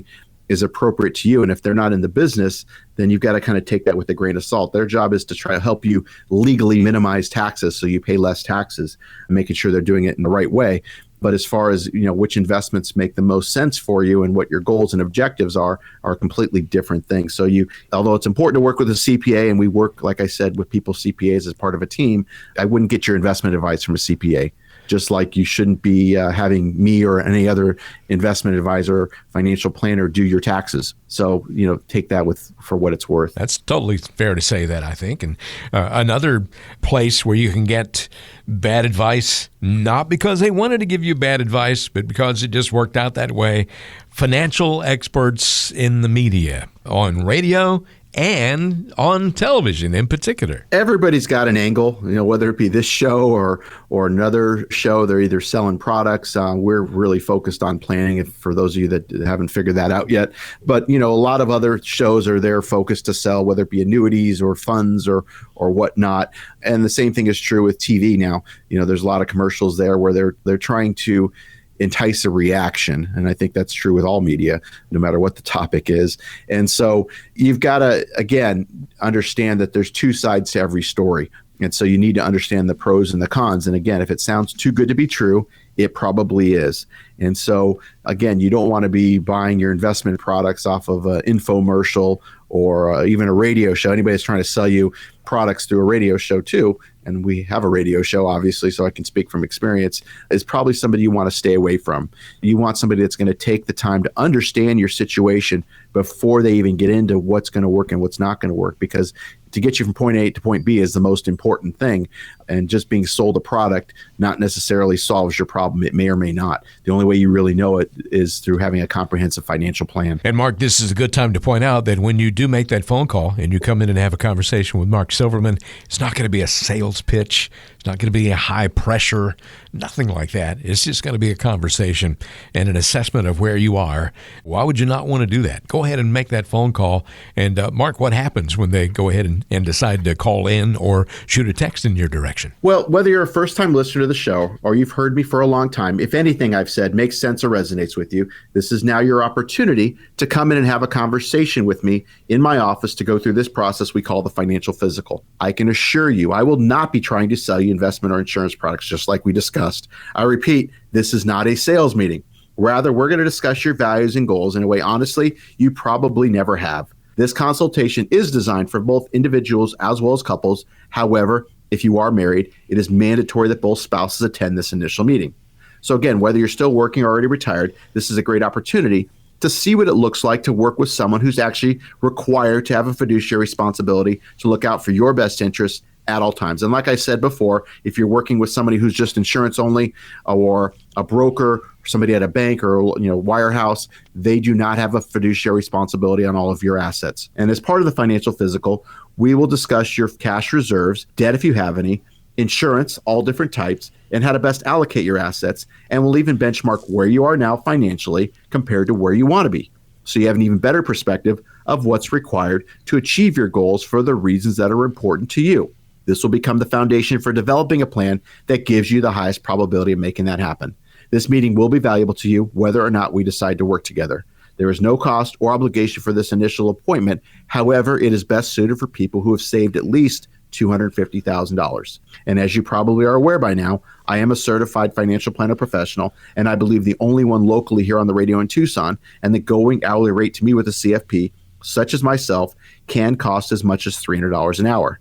is appropriate to you. And if they're not in the business, then you've got to kind of take that with a grain of salt. Their job is to try to help you legally minimize taxes so you pay less taxes, and making sure they're doing it in the right way. But as far as, which investments make the most sense for you and what your goals and objectives are completely different things. So although it's important to work with a CPA, and we work, like I said, with people, CPAs, as part of a team, I wouldn't get your investment advice from a CPA. Just like you shouldn't be having me or any other investment advisor, financial planner do your taxes. So, take that for what it's worth. That's totally fair to say that, I think. And another place where you can get bad advice, not because they wanted to give you bad advice, but because it just worked out that way. Financial experts in the media, on radio and on television in particular. Everybody's got an angle, whether it be this show or another show. They're either selling products. We're really focused on planning, for those of you that haven't figured that out yet. But, a lot of other shows are there focused to sell, whether it be annuities or funds or whatnot. And the same thing is true with TV now. There's a lot of commercials there where they're trying to entice a reaction. And I think that's true with all media, no matter what the topic is. And so you've got to, again, understand that there's two sides to every story. And so you need to understand the pros and the cons. And again, if it sounds too good to be true, it probably is. And so, again, you don't want to be buying your investment products off of an infomercial or even a radio show. Anybody that's trying to sell you products through a radio show too, and we have a radio show, obviously, so I can speak from experience, is probably somebody you want to stay away from. You want somebody that's going to take the time to understand your situation before they even get into what's going to work and what's not going to work, because to get you from point A to point B is the most important thing. And just being sold a product not necessarily solves your problem. It may or may not. The only way you really know it is through having a comprehensive financial plan. And Mark, this is a good time to point out that when you do make that phone call and you come in and have a conversation with Mark Silverman, it's not going to be a sales pitch. It's not going to be a high pressure, nothing like that. It's just going to be a conversation and an assessment of where you are. Why would you not want to do that? Go ahead and make that phone call. And Mark, what happens when they go ahead and decide to call in or shoot a text in your direction? Well, whether you're a first-time listener to the show or you've heard me for a long time, if anything I've said makes sense or resonates with you, this is now your opportunity to come in and have a conversation with me in my office to go through this process we call the financial physical. I can assure you I will not be trying to sell you investment or insurance products, just like we discussed. I repeat, this is not a sales meeting. Rather, we're going to discuss your values and goals in a way, honestly, you probably never have. This consultation is designed for both individuals as well as couples. However, if you are married, it is mandatory that both spouses attend this initial meeting. So again, whether you're still working or already retired, this is a great opportunity to see what it looks like to work with someone who's actually required to have a fiduciary responsibility to look out for your best interests at all times. And like I said before, if you're working with somebody who's just insurance only, or a broker, or somebody at a bank or wirehouse, they do not have a fiduciary responsibility on all of your assets. And as part of the financial physical, we will discuss your cash reserves, debt if you have any, insurance, all different types, and how to best allocate your assets. And we'll even benchmark where you are now financially compared to where you want to be, so you have an even better perspective of what's required to achieve your goals for the reasons that are important to you. This will become the foundation for developing a plan that gives you the highest probability of making that happen. This meeting will be valuable to you whether or not we decide to work together. There is no cost or obligation for this initial appointment. However, it is best suited for people who have saved at least $250,000. And as you probably are aware by now, I am a certified financial planner professional, and I believe the only one locally here on the radio in Tucson, and the going hourly rate to me with a CFP, such as myself, can cost as much as $300 an hour.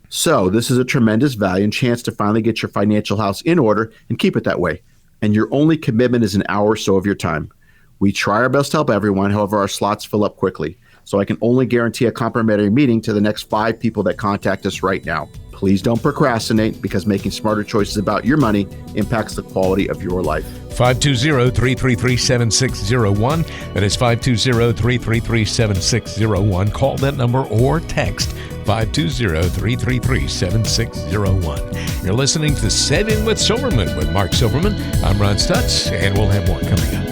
So this is a tremendous value and chance to finally get your financial house in order and keep it that way. And your only commitment is an hour or so of your time. We try our best to help everyone, however, our slots fill up quickly. So I can only guarantee a complimentary meeting to the next 5 people that contact us right now. Please don't procrastinate, because making smarter choices about your money impacts the quality of your life. 520-333-7601. That is 520-333-7601. Call that number or text 520-333-7601. You're listening to Saving with Silverman with Mark Silverman. I'm Ron Stutz, and we'll have more coming up.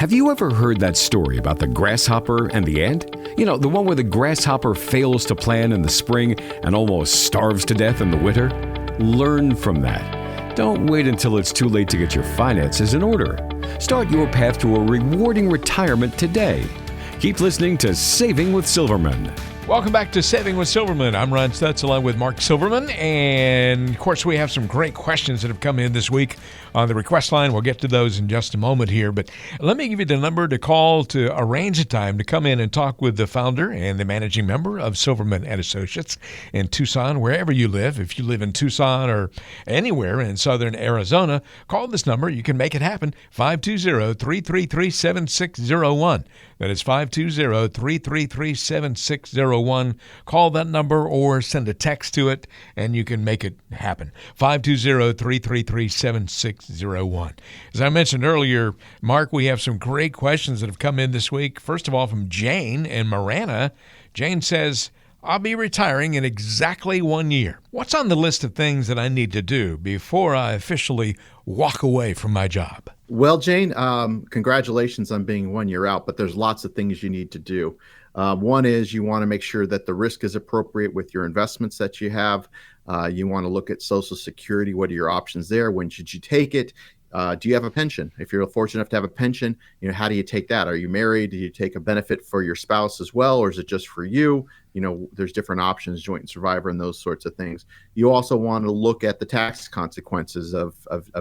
Have you ever heard that story about the grasshopper and the ant? You know, the one where the grasshopper fails to plan in the spring and almost starves to death in the winter? Learn from that. Don't wait until it's too late to get your finances in order. Start your path to a rewarding retirement today. Keep listening to Saving with Silverman. Welcome back to Saving with Silverman. I'm Ron Stutz along with Mark Silverman. And, of course, we have some great questions that have come in this week on the request line. We'll get to those in just a moment here. But let me give you the number to call to arrange a time to come in and talk with the founder and the managing member of Silverman and Associates in Tucson, wherever you live. If you live in Tucson or anywhere in southern Arizona, call this number. You can make it happen. 520-333-7601. That is 520-333-7601. Call that number or send a text to it, and you can make it happen. 520-333-7601. As I mentioned earlier, Mark, we have some great questions that have come in this week. First of all, from Jane in Marana. Jane says, I'll be retiring in exactly 1 year. What's on the list of things that I need to do before I officially walk away from my job? Well, Jane, congratulations on being 1 year out, but there's lots of things you need to do. One is you want to make sure that the risk is appropriate with your investments that you have. You want to look at Social Security. What are your options there? When should you take it? Do you have a pension? If you're fortunate enough to have a pension, how do you take that? Are you married? Do you take a benefit for your spouse as well, or is it just for you? There's different options, joint and survivor, and those sorts of things. You also want to look at the tax consequences of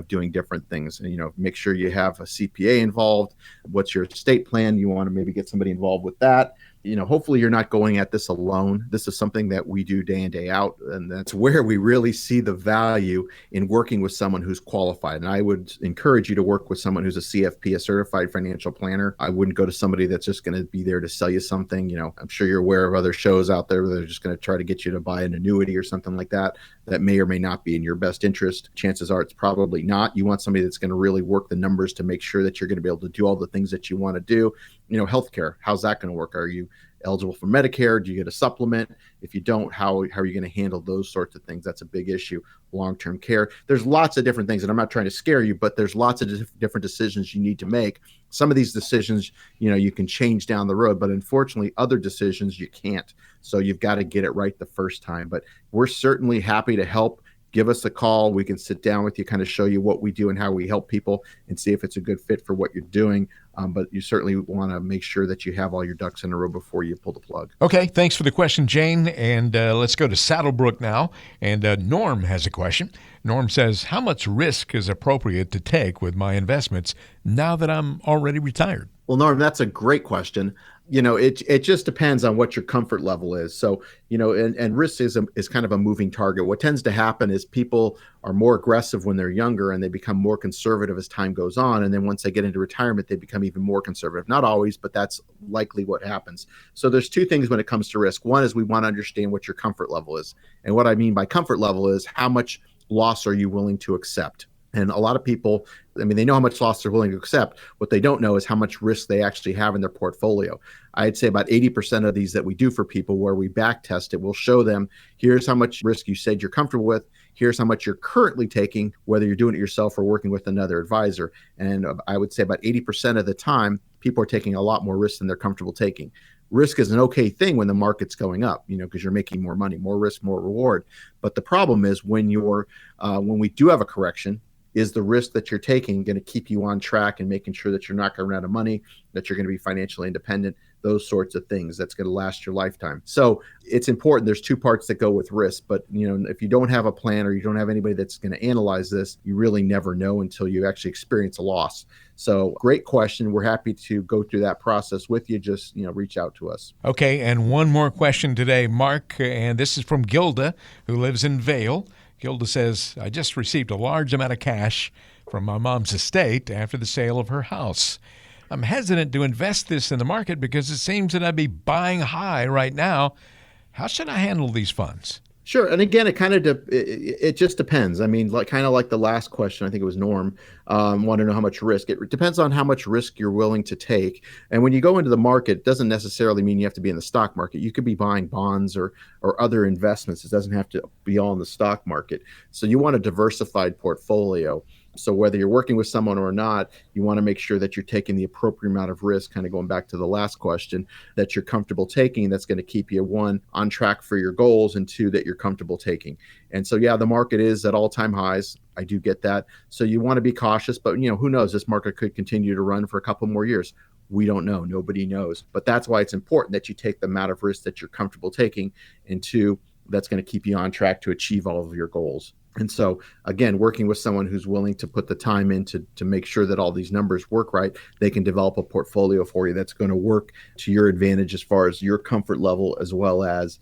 doing different things. Make sure you have a CPA involved. What's your estate plan? You want to maybe get somebody involved with that. Hopefully you're not going at this alone. This is something that we do day in, day out. And that's where we really see the value in working with someone who's qualified. And I would encourage you to work with someone who's a CFP, a certified financial planner. I wouldn't go to somebody that's just going to be there to sell you something. I'm sure you're aware of other shows out there where they're just going to try to get you to buy an annuity or something like that. That may or may not be in your best interest. Chances are it's probably not. You want somebody that's going to really work the numbers to make sure that you're going to be able to do all the things that you want to do. Healthcare, how's that going to work? Are you eligible for Medicare? Do you get a supplement? If you don't, how are you going to handle those sorts of things? That's a big issue. Long-term care. There's lots of different things, and I'm not trying to scare you, but there's lots of different decisions you need to make. Some of these decisions, you can change down the road, but unfortunately, other decisions you can't. So you've got to get it right the first time. But we're certainly happy to help give us a call. We can sit down with you, kind of show you what we do and how we help people and see if it's a good fit for what you're doing. But you certainly want to make sure that you have all your ducks in a row before you pull the plug. Okay, thanks for the question, Jane. And let's go to Saddlebrook now. And Norm has a question. Norm says, how much risk is appropriate to take with my investments now that I'm already retired? Well, Norm, that's a great question. It just depends on what your comfort level is. So, and risk is kind of a moving target. What tends to happen is people are more aggressive when they're younger and they become more conservative as time goes on. And then once they get into retirement, they become even more conservative. Not always, but that's likely what happens. So there's two things when it comes to risk. One is we want to understand what your comfort level is. And what I mean by comfort level is how much loss are you willing to accept? And a lot of people, they know how much loss they're willing to accept. What they don't know is how much risk they actually have in their portfolio. I'd say about 80% of these that we do for people where we back test it, we'll show them, here's how much risk you said you're comfortable with. Here's how much you're currently taking, whether you're doing it yourself or working with another advisor. And I would say about 80% of the time, people are taking a lot more risk than they're comfortable taking. Risk is an okay thing when the market's going up, because you're making more money, more risk, more reward. But the problem is when we do have a correction, is the risk that you're taking going to keep you on track and making sure that you're not going to run out of money, that you're going to be financially independent, those sorts of things that's going to last your lifetime. So it's important. There's two parts that go with risk, but if you don't have a plan or you don't have anybody that's going to analyze this, you really never know until you actually experience a loss. So great question. We're happy to go through that process with you. Just, reach out to us. Okay. And one more question today, Mark, and this is from Gilda, who lives in Vail. Gilda says, I just received a large amount of cash from my mom's estate after the sale of her house. I'm hesitant to invest this in the market because it seems that I'd be buying high right now. How should I handle these funds? Sure. And again, it just depends. Kind of like the last question, I think it was Norm, want to know how much risk. It depends on how much risk you're willing to take. And when you go into the market, it doesn't necessarily mean you have to be in the stock market. You could be buying bonds or other investments. It doesn't have to be all in the stock market. So you want a diversified portfolio. So whether you're working with someone or not, you want to make sure that you're taking the appropriate amount of risk, kind of going back to the last question, that you're comfortable taking, that's going to keep you, one, on track for your goals, and two, that you're comfortable taking. And so, the market is at all-time highs. I do get that. So you want to be cautious, but who knows? This market could continue to run for a couple more years. We don't know. Nobody knows. But that's why it's important that you take the amount of risk that you're comfortable taking, and two, that's going to keep you on track to achieve all of your goals. And so, again, working with someone who's willing to put the time in to make sure that all these numbers work right, they can develop a portfolio for you that's going to work to your advantage as far as your comfort level, as well as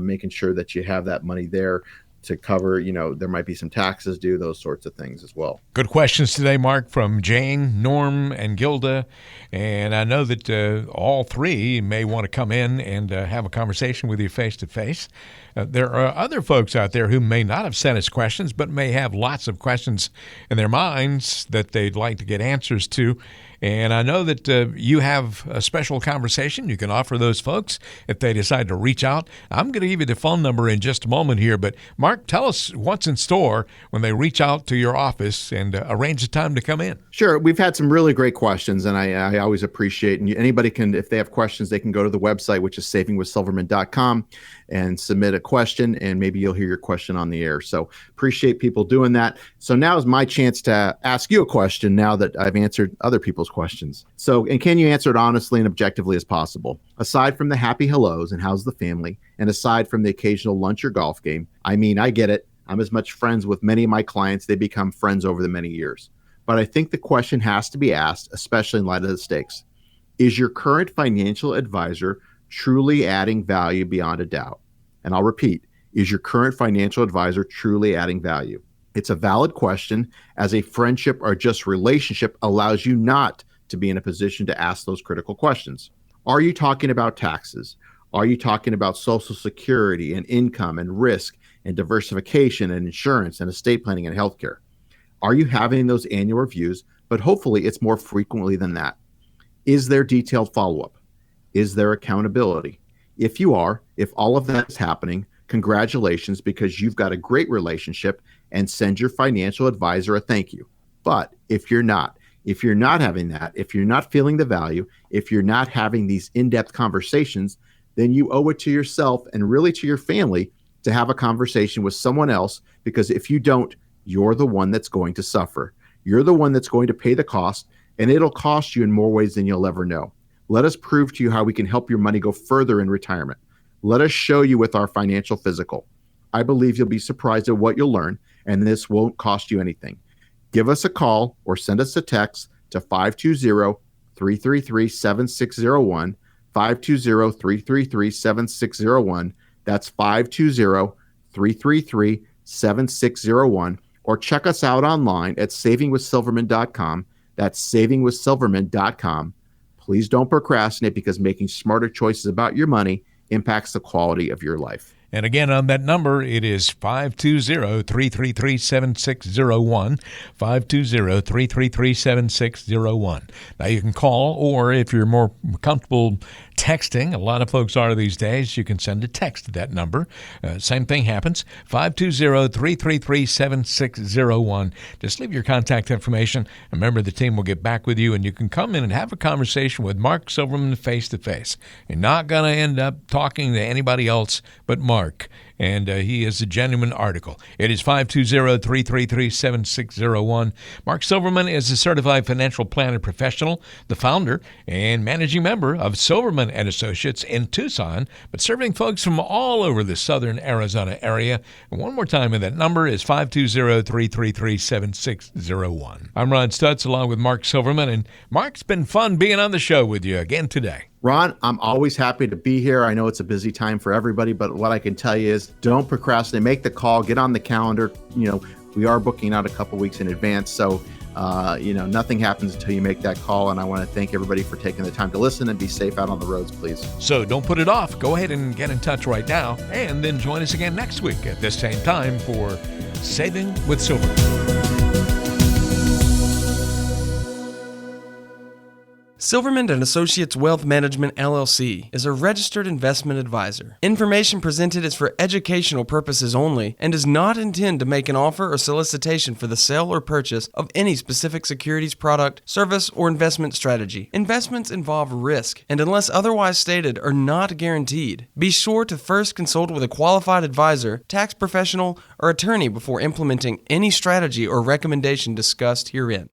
making sure that you have that money there to cover, there might be some taxes due, those sorts of things as well. Good questions today, Mark, from Jane, Norm, and Gilda. And I know that all three may want to come in and have a conversation with you face-to-face. There are other folks out there who may not have sent us questions, but may have lots of questions in their minds that they'd like to get answers to. And I know that you have a special conversation you can offer those folks if they decide to reach out. I'm going to give you the phone number in just a moment here, but Mark, tell us what's in store when they reach out to your office and arrange a time to come in. Sure. We've had some really great questions, and I always appreciate, and anybody can, if they have questions, they can go to the website, which is savingwithsilverman.com, and submit a question, and maybe you'll hear your question on the air. So appreciate people doing that. So now is my chance to ask you a question now that I've answered other people's questions. So, and can you answer it honestly and objectively as possible? Aside from the happy hellos and how's the family, and aside from the occasional lunch or golf game, I get it. I'm as much friends with many of my clients. They become friends over the many years. But I think the question has to be asked, especially in light of the stakes. Is your current financial advisor truly adding value beyond a doubt? And I'll repeat, is your current financial advisor truly adding value? It's a valid question, as a friendship or just relationship allows you not to be in a position to ask those critical questions. Are you talking about taxes? Are you talking about Social Security and income and risk and diversification and insurance and estate planning and healthcare? Are you having those annual reviews? But hopefully it's more frequently than that. Is there detailed follow-up? Is there accountability? If you are, if all of that is happening, congratulations, because you've got a great relationship, and send your financial advisor a thank you. But if you're not having that, if you're not feeling the value, if you're not having these in-depth conversations, then you owe it to yourself and really to your family to have a conversation with someone else, because if you don't, you're the one that's going to suffer. You're the one that's going to pay the cost, and it'll cost you in more ways than you'll ever know. Let us prove to you how we can help your money go further in retirement. Let us show you with our financial physical. I believe you'll be surprised at what you'll learn, and this won't cost you anything. Give us a call or send us a text to 520-333-7601, 520-333-7601. That's 520-333-7601. Or check us out online at savingwithsilverman.com. That's savingwithsilverman.com. Please don't procrastinate, because making smarter choices about your money impacts the quality of your life. And again, on that number, it is 520-333-7601, 520-333-7601. Now, you can call, or if you're more comfortable texting, a lot of folks are these days, you can send a text to that number. Same thing happens, 520-333-7601. Just leave your contact information. A member of the team will get back with you, and you can come in and have a conversation with Mark Silverman face-to-face. You're not going to end up talking to anybody else but Mark. And he is a genuine article. It is 520-333-7601. Mark Silverman is a certified financial planner professional, the founder and managing member of Silverman & Associates in Tucson, but serving folks from all over the southern Arizona area. And one more time, and that number is 520-333-7601. I'm Ron Stutz, along with Mark Silverman. And Mark, it's been fun being on the show with you again today. Ron, I'm always happy to be here. I know it's a busy time for everybody, but what I can tell you is don't procrastinate. Make the call, get on the calendar. We are booking out a couple weeks in advance. So, nothing happens until you make that call. And I want to thank everybody for taking the time to listen, and be safe out on the roads, please. So don't put it off. Go ahead and get in touch right now, and then join us again next week at this same time for Saving with Silverman. Silverman & Associates Wealth Management, LLC is a registered investment advisor. Information presented is for educational purposes only and does not intend to make an offer or solicitation for the sale or purchase of any specific securities product, service, or investment strategy. Investments involve risk and, unless otherwise stated, are not guaranteed. Be sure to first consult with a qualified advisor, tax professional, or attorney before implementing any strategy or recommendation discussed herein.